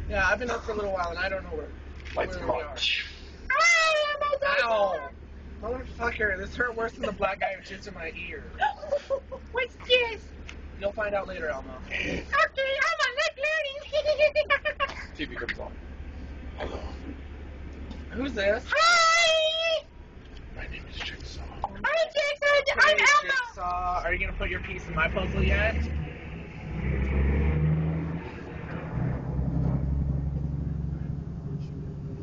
Yeah, I've been up for a little while and I don't know where we are. Ow! Motherfucker, this hurt worse than the black guy who shits in my ear. What's this? You'll find out later, Elmo. Okay, I'm learning. TV comes on. Hello. Who's this? Hi! My name is Jigsaw. I'm Jigsaw. I'm Hey, Elmo. Jigsaw, are you gonna put your piece in my puzzle yet?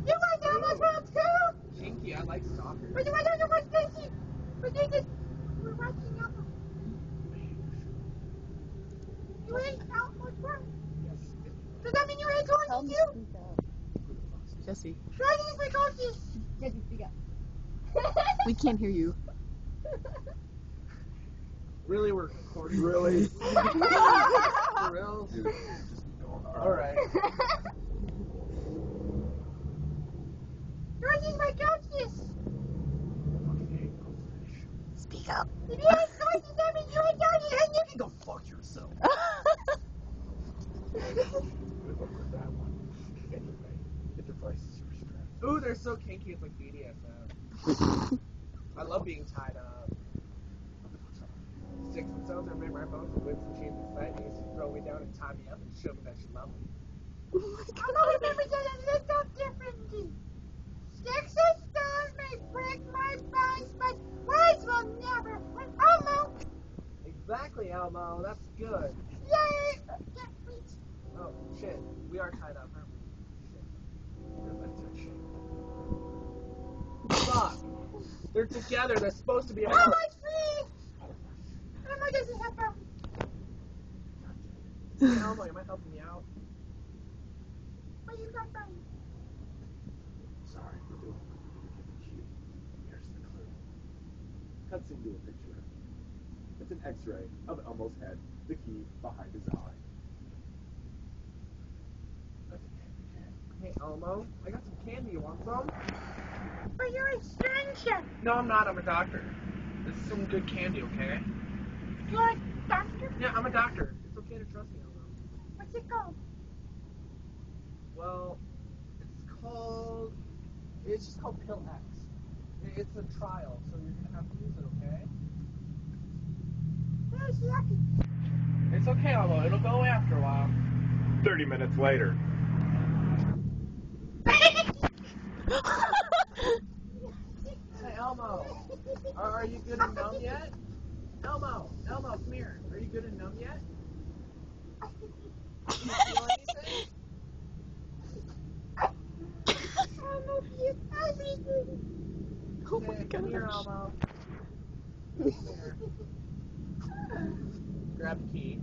You want Elmo's mom too? Chinky, I like soccer. But you want to know what's crazy? We're watching Elmo. You ate Elmo's mom. Does that mean you ate Gorky too? Jesse. Try to eat Gorky. Jesse, speak up. We can't hear you. Really, we're recording? Really? For real? Dude, just go on. Alright. Gorky's my goatess. Speak up. If you ate Gorky, that means you ate Gorky and you You can go fuck yourself. Good luck with that one. Anyway, the device is your strap. Ooh, they're so kinky, it's like BDSM. I love being tied up. 6 and 7s are made my bones and whips and chains and sightings. Throw me down and tie me up and show me that you love me. I don't remember that I looked up differently. Sticks and stones may break my bones, but words will never. And Elmo, Exactly, Elmo. That's good. yay! Get reach. Oh, shit. We are tied up, aren't we? Your legs are chained. Fuck. They're together. They're supposed to be apart. Elmo's free. Elmo doesn't have bones. Hey, Elmo, you might help me out. But you got bones. Sorry, we're doing the cue. Here's the clue. Cuts into a picture. It's an X-ray of Elmo's head, the key behind his eye. That's a candy can. Hey, Elmo, I got some candy. You want some? But you're a stranger. No, I'm not. I'm a doctor. This is some good candy, okay? You're a doctor? Yeah, I'm a doctor. It's okay to trust me, Elmo. What's it called? Well, it's just called Pill X. It's a trial, so you're gonna have to use it, okay? Where's Lucky? It's okay, Elmo. It'll go away after a while. 30 minutes later. Hey, Elmo. Are you good and numb yet? Elmo, come here. Are you good and numb yet? Do you feel anything? Elmo, you everything. Oh my Come here, gosh. Elmo. Come here. Grab the key.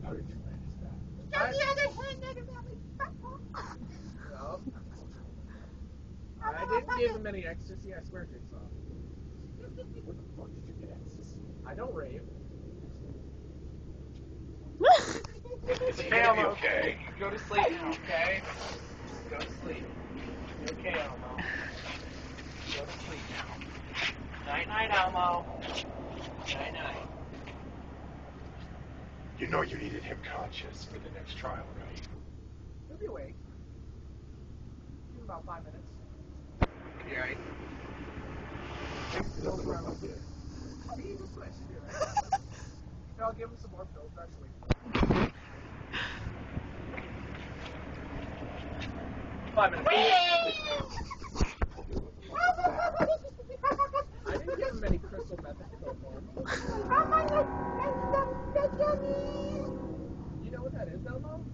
How did you manage that? Got the other hand out of my butthole. No. I didn't give him any ecstasy, I swear, Jigsaw. Where the fuck did you get ecstasy? I don't rave. Is he Hey, gonna be Elmo. okay? Go to sleep now, okay? Just go to sleep. You okay, Elmo? Go to sleep now. Night-night, Elmo. Night-night. You know you needed him conscious for the next trial, right? He'll be awake. In about 5 minutes. You alright? Don't run like this. See, that's what I should do, right? Here, I'll give him some more pills. That's wait. 5 minutes. I didn't give him any crystal method to go for. You know what that is, Elmo?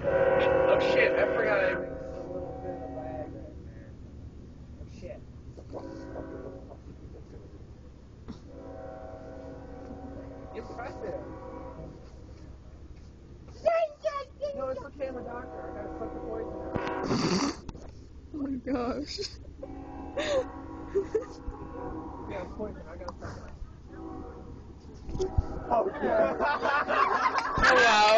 Oh shit, I forgot I have a little bit of lag right there. Oh shit. Impressive. No, it's okay, I'm a doctor. I gotta suck the poison out. Oh my gosh. Yeah, it's poison. I gotta suck it out. Oh, yeah. Oh wow.